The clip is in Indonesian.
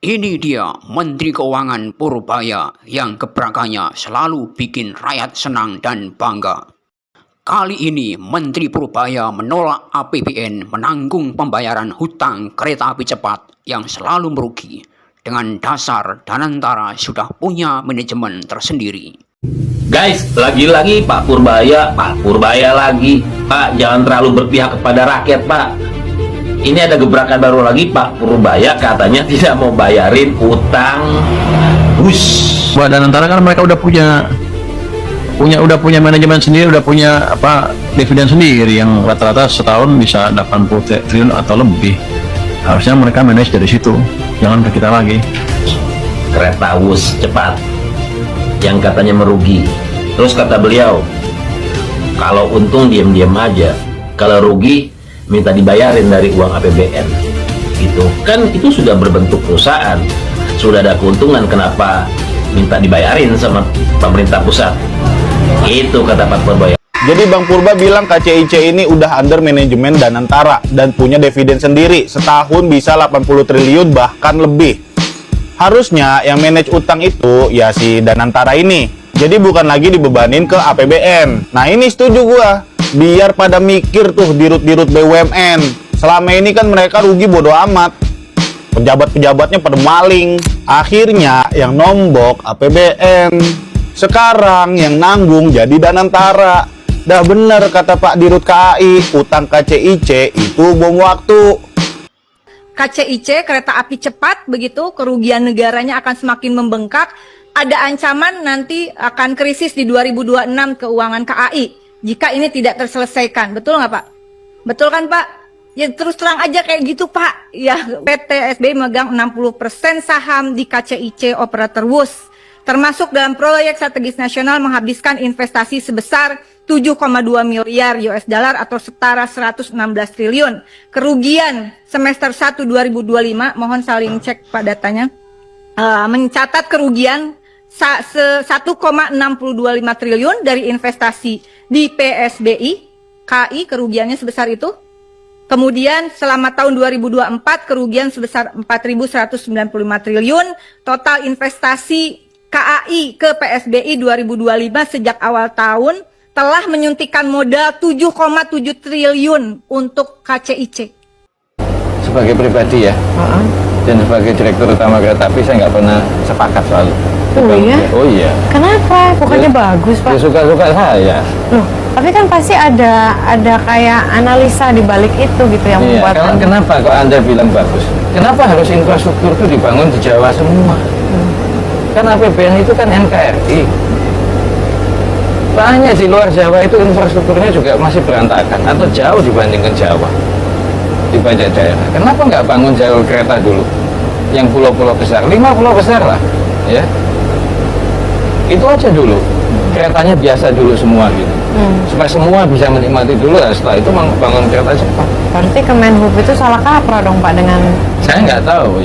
Ini dia Menteri Keuangan Purbaya yang gebrakannya selalu bikin rakyat senang dan bangga. Kali ini Menteri Purbaya menolak APBN menanggung pembayaran hutang kereta api cepat yang selalu merugi. Dengan dasar Danantara sudah punya manajemen tersendiri. Guys, lagi-lagi Pak Purbaya lagi. Pak, jangan terlalu berpihak kepada rakyat, Pak. Ini ada gebrakan baru lagi, Pak Purbaya katanya tidak mau bayarin utang bus. Buat Danantara kan mereka udah punya manajemen sendiri, udah punya dividen sendiri yang rata-rata setahun bisa 80 triliun atau lebih. Harusnya mereka manage dari situ, jangan ke kita lagi. Kereta bus cepat yang katanya merugi. Terus kata beliau, kalau untung diam-diam aja, kalau rugi minta dibayarin dari uang APBN. Gitu kan, itu sudah berbentuk perusahaan, sudah ada keuntungan, kenapa minta dibayarin sama pemerintah pusat? Itu kata Pak Purbaya. Jadi Bang Purba bilang KCIC ini udah under manajemen Danantara dan punya dividen sendiri, setahun bisa 80 triliun bahkan lebih. Harusnya yang manage utang itu ya si Danantara ini, jadi bukan lagi dibebanin ke APBN. Nah ini setuju gua, biar pada mikir tuh dirut-dirut BUMN. Selama ini kan mereka rugi bodo amat, pejabat-pejabatnya pada maling. Akhirnya yang nombok APBN, sekarang yang nanggung jadi Danantara. Dah bener kata Pak Dirut KAI, utang KCIC itu bom waktu. KCIC, kereta api cepat, begitu, kerugian negaranya akan semakin membengkak. Ada ancaman nanti akan krisis di 2026 keuangan KAI jika ini tidak terselesaikan. Betul nggak Pak? Betul kan Pak? Ya terus terang aja kayak gitu Pak. Ya PT SBY megang 60% saham di KCIC Operator WUS. Termasuk dalam proyek strategis nasional menghabiskan investasi sebesar 7,2 miliar US dollar atau setara 116 triliun. Kerugian semester 1 2025, mohon saling cek Pak datanya, mencatat kerugian 1,625 triliun dari investasi di PSBI, KI kerugiannya sebesar itu. Kemudian selama tahun 2024 kerugian sebesar 4.195 triliun, total investasi KAI ke PSBI 2025 sejak awal tahun telah menyuntikkan modal 7,7 triliun untuk KCIC. Sebagai pribadi ya, dan sebagai direktur utama kereta api saya nggak pernah sepakat soal itu. Oh iya? Oh iya. Kenapa? Bukannya bagus Pak? Ya suka-suka saya. Loh, tapi kan pasti ada kayak analisa di balik itu gitu yang Iya, membuat. kenapa kok Anda bilang bagus? Kenapa harus infrastruktur itu dibangun di Jawa semua? Kan APBN itu kan NKRI. Banyak di luar Jawa itu infrastrukturnya juga masih berantakan atau jauh dibandingkan Jawa di banyak daerah. Kenapa nggak bangun jalur kereta dulu yang pulau-pulau besar, 5 pulau besar lah ya, itu aja dulu, keretanya biasa dulu semua gitu, supaya semua bisa menikmati dulu. Setelah itu bangun kereta cepat. Berarti Kemenhub itu salah kaprah dong Pak dengan. Saya nggak tahu ya.